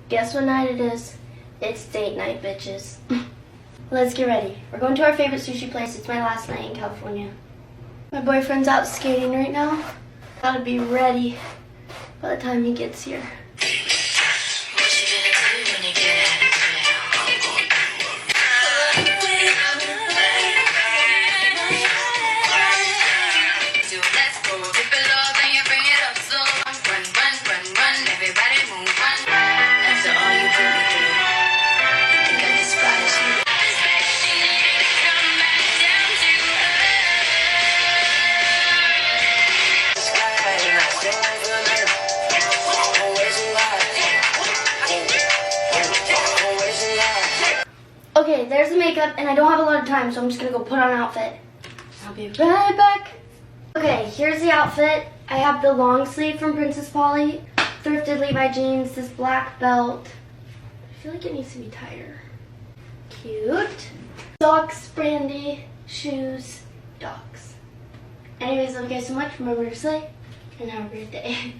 Guess what night it is? It's date night, bitches. Let's get ready. We're going to our favorite sushi place. It's my last night in California. My boyfriend's out skating right now. Gotta be ready by the time he gets here. Okay, there's the makeup, and I don't have a lot of time, so I'm just gonna go put on an outfit. I'll be right back. Okay, here's the outfit. I have the long sleeve from Princess Polly, thrifted Levi jeans, this black belt. I feel like it needs to be tighter. Cute. Socks, brandy, shoes, dogs. Anyways, love you guys so much. Remember to slay, and have a great day.